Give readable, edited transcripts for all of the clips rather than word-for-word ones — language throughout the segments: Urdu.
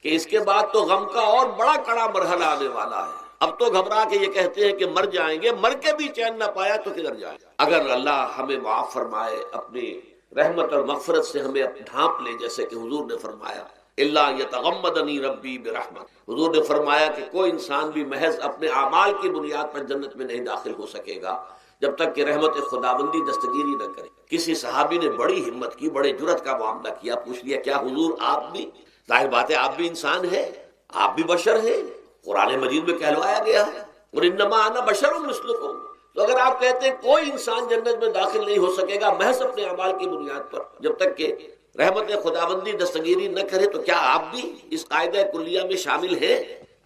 کہ اس کے بعد تو غم کا اور بڑا کڑا مرحلہ آنے والا ہے. اب تو گھبرا کے یہ کہتے ہیں کہ مر جائیں گے، مر کے بھی چین نہ پایا تو کدھر جائیں. اگر اللہ ہمیں معاف فرمائے، اپنی رحمت اور مغفرت سے ہمیں ڈھانپ لے، جیسے کہ حضور نے فرمایا الا یتغمدنی ربی برحمت. حضور نے فرمایا کہ کوئی انسان بھی محض اپنے اعمال کی بنیاد پر جنت میں نہیں داخل ہو سکے گا جب تک کہ رحمت خداوندی دستگیری نہ کرے. کسی صحابی نے بڑی ہمت کی، بڑے جرأت کا معاملہ کیا، پوچھ لیا کیا حضور آپ بھی؟ ظاہر بات ہے آپ بھی انسان ہیں، آپ بھی بشر ہیں، قرآن مجید میں کہلوایا گیا ہے اور انما انا بشر مثلکم. تو اگر آپ کہتے ہیں کوئی انسان جنت میں داخل نہیں ہو سکے گا محض اپنے اعمال کی بنیاد پر جب تک کہ رحمت خداوندی دستگیری نہ کرے، تو کیا آپ بھی اس قاعدہ کلیہ میں شامل ہیں؟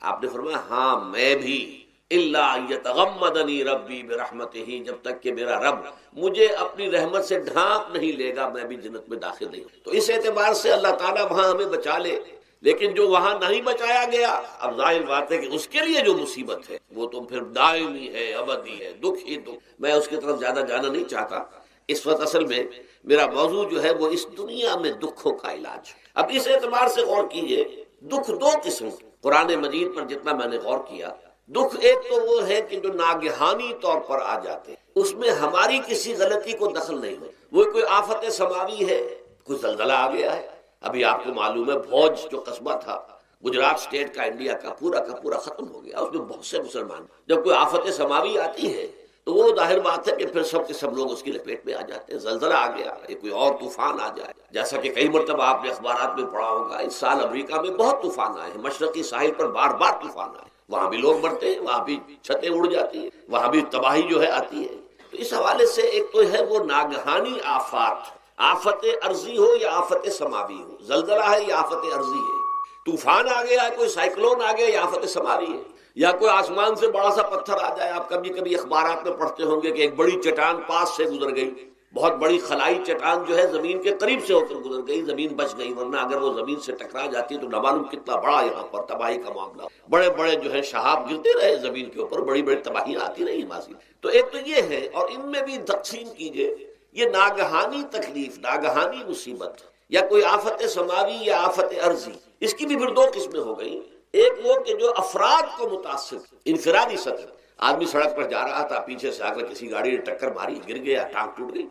آپ نے فرمایا ہاں میں بھی. الا یتغمدنی ربی برحمتہ، جب تک کہ میرا رب مجھے اپنی رحمت سے ڈھانپ نہیں لے گا میں بھی جنت میں داخل نہیں ہوں. تو اس اعتبار سے اللہ تعالیٰ وہاں ہمیں بچا لے. لیکن جو وہاں نہیں بچایا گیا، اب ظاہر بات ہے کہ اس کے لیے جو مصیبت ہے وہ تو پھر دائمی ہے، ابدی ہے، دکھ ہی دکھ. میں اس کی طرف زیادہ جانا نہیں چاہتا. اس وقت اصل میں میرا موضوع جو ہے وہ اس دنیا میں دکھوں کا علاج. اب اس اعتبار سے غور کیجئے، دکھ دو قسم قرآن مجید پر جتنا میں نے غور کیا. دکھ ایک تو وہ ہے کہ جو ناگہانی طور پر آ جاتے ہیں، اس میں ہماری کسی غلطی کو دخل نہیں ہو. وہ کوئی آفت سماوی ہے، کوئی زلزلہ آ گیا ہے. ابھی آپ کو معلوم ہے بھوج جو قصبہ تھا گجرات اسٹیٹ کا انڈیا کا پورا ختم ہو گیا. اس میں بہت سے مسلمان، جب کوئی آفت سماوی آتی ہے تو وہ ظاہر بات ہے کہ پھر سب کے سب لوگ اس کی لپیٹ میں آ جاتے ہیں. زلزلہ آ گیا، یہ کوئی اور طوفان آ جائے، جیسا کہ کئی مرتبہ آپ نے اخبارات میں پڑھا ہوگا اس سال امریکہ میں بہت طوفان آئے ہیں. مشرقی ساحل پر بار بار طوفان آئے، وہاں بھی لوگ مرتے ہیں، وہاں بھی چھتیں اڑ جاتی ہیں، وہاں بھی تباہی جو ہے آتی ہے. تو اس حوالے سے ایک تو ہے وہ ناگہانی آفات، آفت ارضی ہو یا آفت سماوی ہو. زلزلہ ہے یا آفت ارضی ہے، طوفان آ گیا ہے، کوئی سائیکلون آ گیا یا آفت سماوی ہے، یا کوئی آسمان سے بڑا سا پتھر آ جائے. آپ کبھی کبھی اخبارات میں پڑھتے ہوں گے کہ ایک بڑی چٹان پاس سے گزر گئی، بہت بڑی خلائی چٹان جو ہے زمین کے قریب سے ہو کر گزر گئی، زمین بچ گئی، ورنہ اگر وہ زمین سے ٹکرا جاتی تو نہ معلوم کتنا بڑا یہاں پر تباہی کا معاملہ. بڑے بڑے جو ہے شہاب گرتے رہے زمین کے اوپر، بڑی بڑی تباہیاں آتی رہی ماضی. تو ایک تو یہ ہے، اور ان میں بھی تقسیم کیجئے یہ ناگہانی تکلیف، ناگہانی مصیبت، یا کوئی آفت سماوی یا آفت ارضی. اس کی بھی پھر دو قسمیں ہو گئی. ایک وہ کہ جو افراد کو متاثر انفرادی سطح، آدمی سڑک پر جا رہا تھا، پیچھے سے آ کر کسی گاڑی نے ٹکر ماری، گر گیا، ٹانگ ٹوٹ گئی.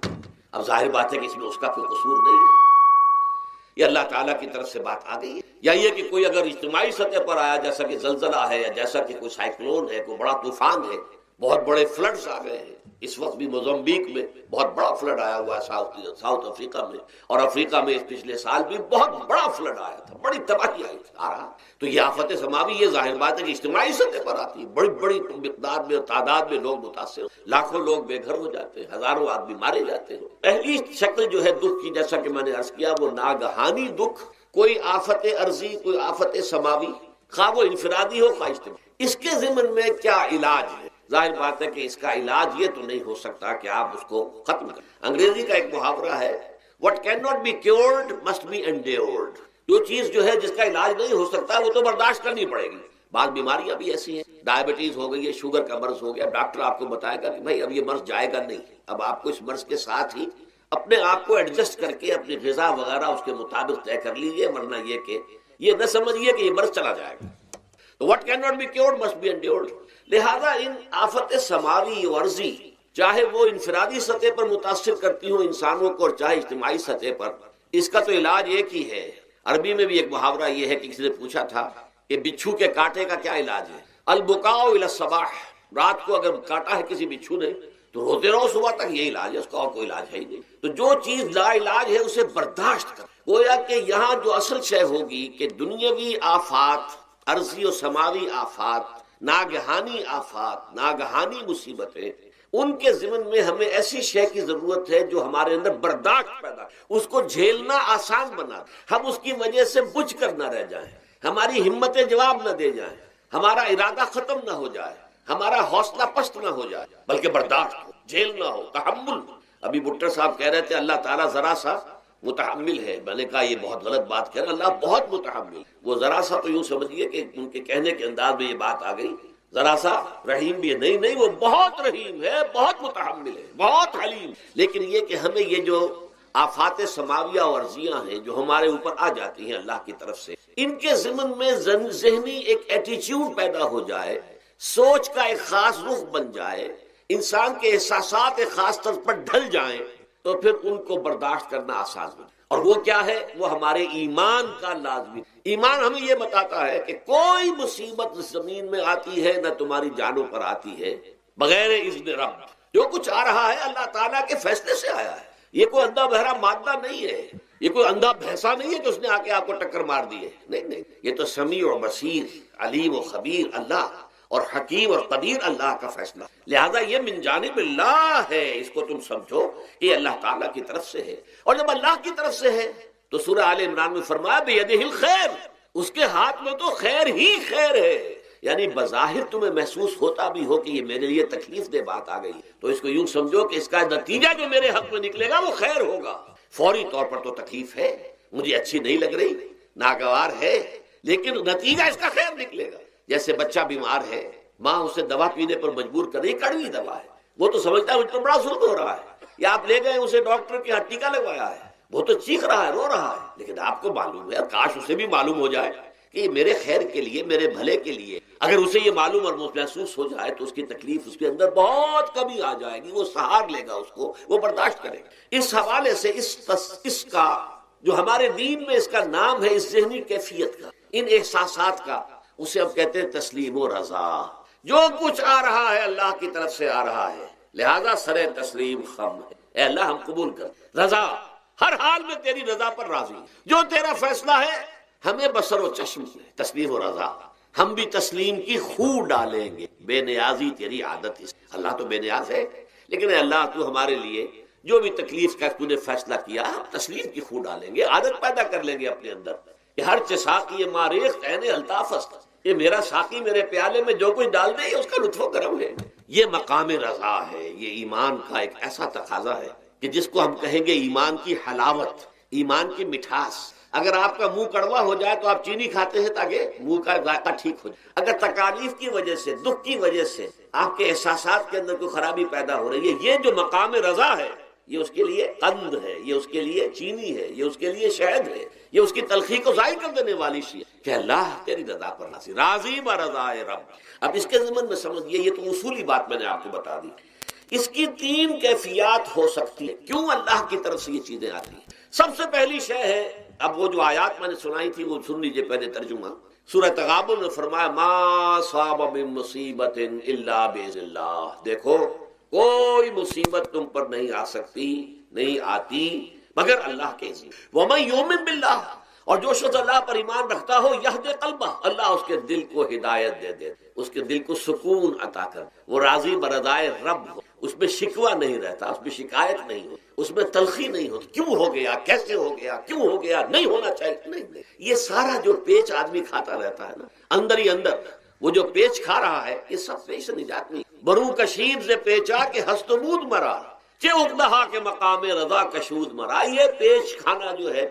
اب ظاہر بات ہے کہ اس میں اس کا کوئی قصور نہیں ہے، یہ اللہ تعالیٰ کی طرف سے بات آ گئی ہے. یا یہ کہ کوئی اگر اجتماعی سطح پر آیا، جیسا کہ زلزلہ ہے، یا جیسا کہ کوئی سائیکلون ہے، کوئی بڑا طوفان ہے، بہت بڑے فلڈز آ گئے ہیں. اس وقت بھی موزمبیق میں بہت بڑا فلڈ آیا ہوا ہے، ساؤتھ افریقہ میں، اور افریقہ میں پچھلے سال بھی بہت بڑا فلڈ آیا تھا، بڑی تباہی آئی آ رہا. تو یہ آفت سماوی، یہ ظاہر بات ہے کہ اجتماعی سطح پر آتی ہے، بڑی بڑی مقدار میں، تعداد میں لوگ متاثر، لاکھوں لوگ بے گھر ہو جاتے ہیں، ہزاروں آدمی مارے جاتے ہیں. پہلی شکل جو ہے دکھ کی، جیسا کہ میں نے عرض کیا، وہ ناگہانی دکھ، کوئی آفت ارضی، کوئی آفت سماوی، خواہ وہ انفرادی ہو خواہ اجتماعی. اس کے ضمن میں کیا علاج ہے؟ ظاہر بات ہے کہ اس کا علاج یہ تو نہیں ہو سکتا کہ آپ اس کو ختم کریں. انگریزی کا ایک محاورہ ہے، what cannot be cured must be endured. جو چیز جو ہے جس کا علاج نہیں ہو سکتا وہ تو برداشت کرنی پڑے گی. بعض بیماریاں بھی ایسی ہیں، ڈائبٹیز ہو گئی ہے، شوگر کا مرض ہو گیا، ڈاکٹر آپ کو بتائے گا کہ بھائی اب یہ مرض جائے گا نہیں. اب آپ کو اس مرض کے ساتھ ہی اپنے آپ کو ایڈجسٹ کر کے اپنی غذا وغیرہ اس کے مطابق طے کر لیجیے، ورنہ یہ کہ یہ نہ سمجھیے کہ یہ مرض چلا جائے گا. تو what cannot be cured must be endured. لہذا ان آفت سماوی و عرضی، چاہے وہ انفرادی سطح پر متاثر کرتی ہوں انسانوں کو، اور چاہے اجتماعی سطح پر، اس کا تو علاج ایک ہی ہے. عربی میں بھی ایک محاورہ یہ ہے کہ کسی نے پوچھا تھا کہ بچھو کے کاٹے کا کیا علاج ہے؟ البکاء الی الصباح. رات کو اگر کاٹا ہے کسی بچھو نے تو روتے رہو صبح تک، یہ علاج ہے، اس کا اور کوئی علاج ہے ہی نہیں. تو جو چیز لا علاج ہے اسے برداشت کر. گویا کہ یہاں جو اصل شے ہوگی کہ دنیاوی آفات، عرضی و سماوی آفات، ناگہانی آفات، ناگہانی مصیبتیں، ان کے ضمن میں ہمیں ایسی شے کی ضرورت ہے جو ہمارے اندر برداشت پیدا، اس کو جھیلنا آسان بنا، ہم اس کی وجہ سے بجھ کر نہ رہ جائیں، ہماری ہمتیں جواب نہ دے جائیں، ہمارا ارادہ ختم نہ ہو جائے، ہمارا حوصلہ پست نہ ہو جائے، بلکہ برداشت ہو، جھیلنا ہو، تحمل. ابھی بٹر صاحب کہہ رہے تھے اللہ تعالیٰ ذرا سا متحمل ہے. میں نے کہا یہ بہت غلط بات کہہ رہے، اللہ بہت متحمل. وہ ذرا سا تو یوں سمجھیے کہ ان کے کہنے کے انداز میں یہ بات آ گئی، ذرا سا رحیم بھی ہے. نہیں، وہ بہت رحیم ہے، بہت متحمل ہے، بہت حلیم. لیکن یہ کہ ہمیں یہ جو آفات سماویہ اور ارضیہ ہیں جو ہمارے اوپر آ جاتی ہیں اللہ کی طرف سے، ان کے ضمن میں ذہنی ایک ایٹیچیوڈ پیدا ہو جائے، سوچ کا ایک خاص رخ بن جائے، انسان کے احساسات ایک خاص طرز پر ڈھل جائیں، تو پھر ان کو برداشت کرنا آسان ہو۔ اور وہ کیا ہے؟ وہ ہمارے ایمان کا لازمی۔ ایمان ہمیں یہ بتاتا ہے کہ کوئی مصیبت زمین میں آتی ہے نہ تمہاری جانوں پر آتی ہے بغیر اذن رب۔ جو کچھ آ رہا ہے اللہ تعالیٰ کے فیصلے سے آیا ہے، یہ کوئی اندھا بہرا مادہ نہیں ہے، یہ کوئی اندھا بھینسا نہیں ہے کہ اس نے آ کے آپ کو ٹکر مار دی ہے، نہیں نہیں، یہ تو سمیع و بصیر، علیم و خبیر اللہ اور حکیم اور قدیر اللہ کا فیصلہ، لہذا یہ من جانب اللہ ہے، اس کو تم سمجھو کہ یہ اللہ تعالیٰ کی طرف سے ہے۔ اور جب اللہ کی طرف سے ہے تو سورہ آل عمران میں فرمایا بیدہ الخیر، اس کے ہاتھ میں تو خیر ہی خیر ہے، یعنی بظاہر تمہیں محسوس ہوتا بھی ہو کہ یہ میرے لیے تکلیف دہ بات آ گئی، تو اس کو یوں سمجھو کہ اس کا نتیجہ جو میرے حق میں نکلے گا وہ خیر ہوگا۔ فوری طور پر تو تکلیف ہے، مجھے اچھی نہیں لگ رہی، ناگوار ہے، لیکن نتیجہ اس کا خیر نکلے گا۔ جیسے بچہ بیمار ہے، ماں اسے دوا پینے پر مجبور کر رہی، کڑوی دوا ہے، وہ تو سمجھتا ہے مجھ پر بڑا ظلم ہو رہا ہے، یا آپ لے گئے اسے ڈاکٹر کے ہاں ٹیکا لگوایا ہے، وہ تو چیخ رہا ہے، رو رہا ہے، لیکن آپ کو معلوم ہے، کاش اسے بھی معلوم ہو جائے کہ یہ میرے خیر کے لیے، میرے بھلے کے لیے۔ اگر اسے یہ معلوم اور محسوس ہو جائے تو اس کی تکلیف اس کے اندر بہت کمی آ جائے گی، وہ سہار لے گا، اس کو وہ برداشت کرے گا۔ اس حوالے سے اس کا جو ہمارے دین میں اس کا نام ہے، اس ذہنی کیفیت کا، ان احساسات کا، اسے ہم کہتے ہیں تسلیم و رضا۔ جو کچھ آ رہا ہے اللہ کی طرف سے آ رہا ہے، لہذا سر تسلیم خم ہے، اے اللہ ہم قبول کر، رضا، ہر حال میں تیری رضا پر راضی، جو تیرا فیصلہ ہے ہمیں بصر و چشم ہے، تسلیم و رضا، ہم بھی تسلیم کی خو ڈالیں گے، بے نیازی تیری عادت ہے۔ اللہ تو بے نیاز ہے، لیکن اے اللہ تو ہمارے لیے جو بھی تکلیف کا تو نے فیصلہ کیا، ہم تسلیم کی خو ڈالیں گے، عادت پیدا کر لیں گے اپنے اندر کہ ہر ساقی ماریخ عین الطاف است، یہ میرا ساقی میرے پیالے میں جو کچھ ڈال دے یہ اس کا لطف و کرم ہے۔ یہ مقام رضا ہے، یہ ایمان کا ایک ایسا تقاضا ہے کہ جس کو ہم کہیں گے ایمان کی حلاوت، ایمان کی مٹھاس۔ اگر آپ کا منہ کڑوا ہو جائے تو آپ چینی کھاتے ہیں تاکہ منہ کا ذائقہ ٹھیک ہو جائے۔ اگر تکالیف کی وجہ سے، دکھ کی وجہ سے آپ کے احساسات کے اندر کوئی خرابی پیدا ہو رہی ہے، یہ جو مقام رضا ہے یہ اس کے لیے قند ہے، یہ اس کے لیے چینی ہے، یہ اس کے لیے شہد ہے، یہ اس کی تلخی کو ظاہر کر دینے والی چیز ہے کہ اللہ تیری رضا پر راضی، راضی برضائے رب۔ اب اس کے ضمن میں سمجھیے، یہ تو اصولی بات میں نے آپ کو بتا دی، اس کی تین کیفیات ہو سکتی ہیں، کیوں اللہ کی طرف سے یہ چیزیں آتی ہیں۔ سب سے پہلی شے ہے، اب وہ جو آیات میں نے سنائی تھی وہ سن لیجیے پہلے ترجمہ۔ سورہ تغابن میں فرمایا ما صاب من مصیبت الا باذن اللہ، دیکھو کوئی مصیبت تم پر نہیں آ سکتی، نہیں آتی مگر اللہ کے اذن۔ ومن یؤمن باللہ، اور جو شخص اللہ پر ایمان رکھتا ہو، یہد قلبہ، اللہ اس کے دل کو ہدایت دے دے، اس کے دل کو سکون عطا کر، وہ راضی برضائے رب ہو، اس میں شکوہ نہیں رہتا، اس میں شکایت نہیں ہو، اس میں تلخی نہیں ہوتی، کیوں ہو گیا، کیسے ہو گیا، کیوں ہو گیا، نہیں ہونا چاہیے، نہیں۔ یہ سارا جو پیچ آدمی کھاتا رہتا ہے نا اندر ہی اندر، وہ جو پیچ کھا رہا ہے، یہ سب پیچ سے نجات نہیں۔ برو کشید سے پیچا کہ ہستمود مرا، چے اقدہا کے مقام رضا کشود مرا۔ یہ پیچ کھانا جو ہے،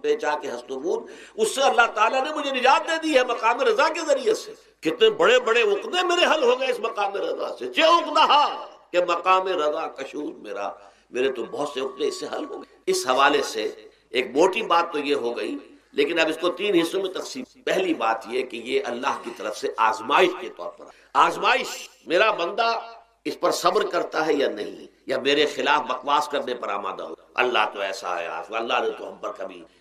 پیچا کے ہستمود، اس سے اللہ تعالیٰ نے مجھے نجات دے دی ہے مقام رضا کے ذریعے سے۔ کتنے بڑے بڑے عقدے میرے حل ہو گئے اس مقام رضا سے، چے اقدہا کہ مقام رضا کشود میرا، میرے تو بہت سے عقدے اس سے حل ہو گئے۔ اس حوالے سے ایک موٹی بات تو یہ ہو گئی، لیکن اب اس کو تین حصوں میں تقسیم۔ پہلی بات یہ کہ یہ اللہ کی طرف سے آزمائش کے طور پر، آزمائش، میرا بندہ اس پر صبر کرتا ہے یا نہیں، یا میرے خلاف بکواس کرنے پر آمادہ ہو۔ اللہ تو ایسا ہے، اللہ نے تو ہم پر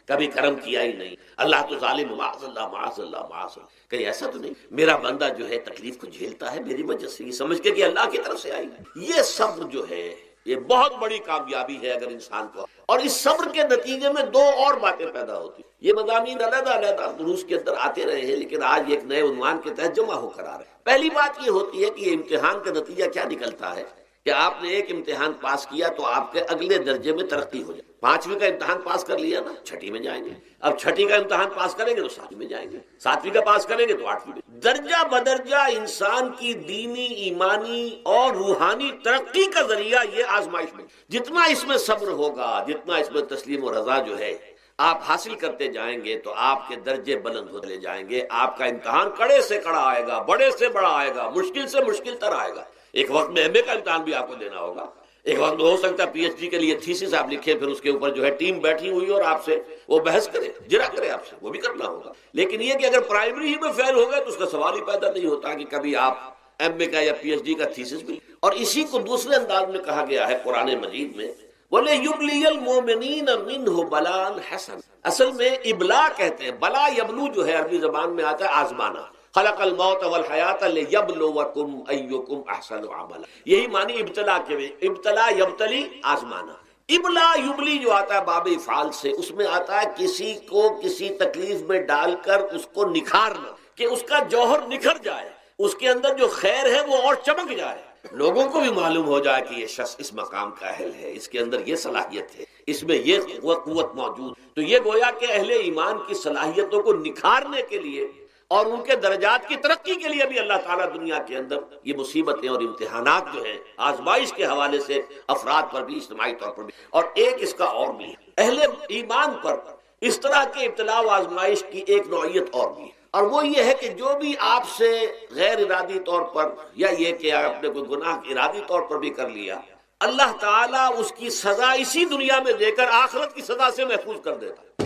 کبھی کرم کیا ہی نہیں، اللہ تو ظالم، معاذ اللہ معاذ اللہ معاذ اللہ، کہیں ایسا تو نہیں، میرا بندہ جو ہے تکلیف کو جھیلتا ہے میری وجہ سے، یہ سمجھ کے کہ اللہ کی طرف سے آئی۔ یہ صبر جو ہے یہ بہت بڑی کامیابی ہے اگر انسان کو، اور اس صبر کے نتیجے میں دو اور باتیں پیدا ہوتی ہیں۔ یہ مضامین علیحدہ علیحدہ دروس کے اندر آتے رہے ہیں، لیکن آج ایک نئے عنوان کے تحت جمع ہو کر آ رہے ہیں۔ پہلی بات یہ ہوتی ہے کہ یہ امتحان کا نتیجہ کیا نکلتا ہے کہ آپ نے ایک امتحان پاس کیا تو آپ کے اگلے درجے میں ترقی ہو جائے۔ 5ویں کا امتحان پاس کر لیا نا، 6ٹھی میں جائیں گے، اب 6ٹھی کا امتحان پاس کریں گے تو 7ویں میں جائیں گے، 7ویں کا پاس کریں گے تو 8ویں میں۔ درجہ بدرجہ انسان کی دینی، ایمانی اور روحانی ترقی کا ذریعہ یہ آزمائش میں، جتنا اس میں صبر ہوگا، جتنا اس میں تسلیم و رضا جو ہے آپ حاصل کرتے جائیں گے تو آپ کے درجے بلند ہوتے جائیں گے۔ آپ کا امتحان کڑے سے کڑا آئے گا، بڑے سے بڑا آئے گا، مشکل سے مشکل تر آئے گا۔ ایک وقت میں ایم اے کا امتحان بھی آپ کو دینا ہوگا، ایک وقت ہو سکتا ہے پی ایچ ڈی کے لیے تھیسس آپ لکھیں، پھر اس کے اوپر جو ہے ٹیم بیٹھی ہوئی اور آپ سے وہ بحث کرے، جرا کرے آپ سے، وہ بھی کرنا ہوگا۔ لیکن یہ کہ اگر پرائمری ہی میں فیل ہو گئے تو اس کا سوال ہی پیدا نہیں ہوتا کہ کبھی آپ ایم اے کا یا پی ایچ ڈی کا تھیسس بھی۔ اور اسی کو دوسرے انداز میں کہا گیا ہے قرآن مجید میں، بولے یبلی المومنین منہ بلاء حسن۔ اصل میں ابلا کہتے ہیں، بلا یبلو جو ہے عربی زبان میں آتا ہے آزمانا، خلق الموت والحیات لیبلوکم ایکم احسن عملا، یہی معنی ابتلا کے میں، ابتلا یبتلی آزمانا۔ ابلا یبلی جو آتا ہے باب افعال سے، اس میں آتا ہے کسی کو کسی تکلیف میں ڈال کر اس کو نکھارنا، کہ اس کا جوہر نکھر جائے، اس کے اندر جو خیر ہے وہ اور چمک جائے، لوگوں کو بھی معلوم ہو جائے کہ یہ شخص اس مقام کا اہل ہے، اس کے اندر یہ صلاحیت ہے، اس میں یہ قوت موجود۔ تو یہ گویا کہ اہل ایمان کی صلاحیتوں کو نکھارنے کے لیے اور ان کے درجات کی ترقی کے لیے بھی اللہ تعالیٰ دنیا کے اندر یہ مصیبتیں اور امتحانات جو ہیں آزمائش کے حوالے سے افراد پر بھی، اجتماعی طور پر بھی، اور ایک اس کا اور بھی ہے، اہل ایمان پر اس طرح کے ابتلاء و آزمائش کی ایک نوعیت اور بھی ہے، اور وہ یہ ہے کہ جو بھی آپ سے غیر ارادی طور پر، یا یہ کہ آپ نے کوئی گناہ ارادی طور پر بھی کر لیا، اللہ تعالیٰ اس کی سزا اسی دنیا میں دے کر آخرت کی سزا سے محفوظ کر دیتا۔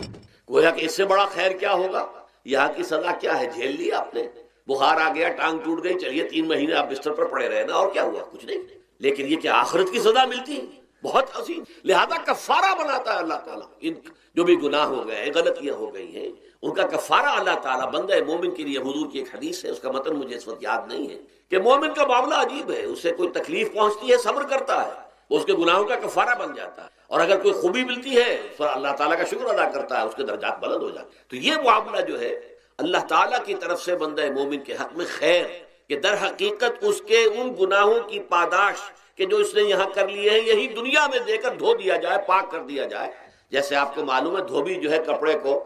گویا کہ اس سے بڑا خیر کیا ہوگا؟ یہاں کی سزا کیا ہے؟ جھیل لی آپ نے، بخار آ گیا، ٹانگ ٹوٹ گئی، چلیے 3 مہینے آپ بستر پر پڑے رہے نا، اور کیا ہوا؟ کچھ نہیں۔ لیکن یہ کہ آخرت کی سزا ملتی، بہت عظیم، لہذا کفارہ بناتا ہے اللہ تعالیٰ۔ ان جو بھی گناہ ہو گئے ہیں، غلطیاں ہو گئی ہیں، ان کا کفارہ اللہ تعالیٰ بندہ مومن کے لیے، حضور کی ایک حدیث ہے، اس کا متن مجھے اس وقت یاد نہیں ہے، کہ مومن کا معاملہ عجیب ہے، اسے کوئی تکلیف پہنچتی ہے صبر کرتا ہے، وہ اس کے گناہوں کا کفارہ بن جاتا ہے، اور اگر کوئی خوبی ملتی ہے تو اللہ تعالیٰ کا شکر ادا کرتا ہے، اس کے درجات بلند ہو جاتے ہیں۔ تو یہ معاملہ جو ہے اللہ تعالیٰ کی طرف سے بندہ مومن کے حق میں خیر، کہ در حقیقت اس کے ان گناہوں کی پاداش کہ جو اس نے یہاں کر لیے ہیں، یہی دنیا میں دے کر دھو دیا جائے، پاک کر دیا جائے۔ جیسے آپ کو معلوم ہے دھوبی جو ہے کپڑے کو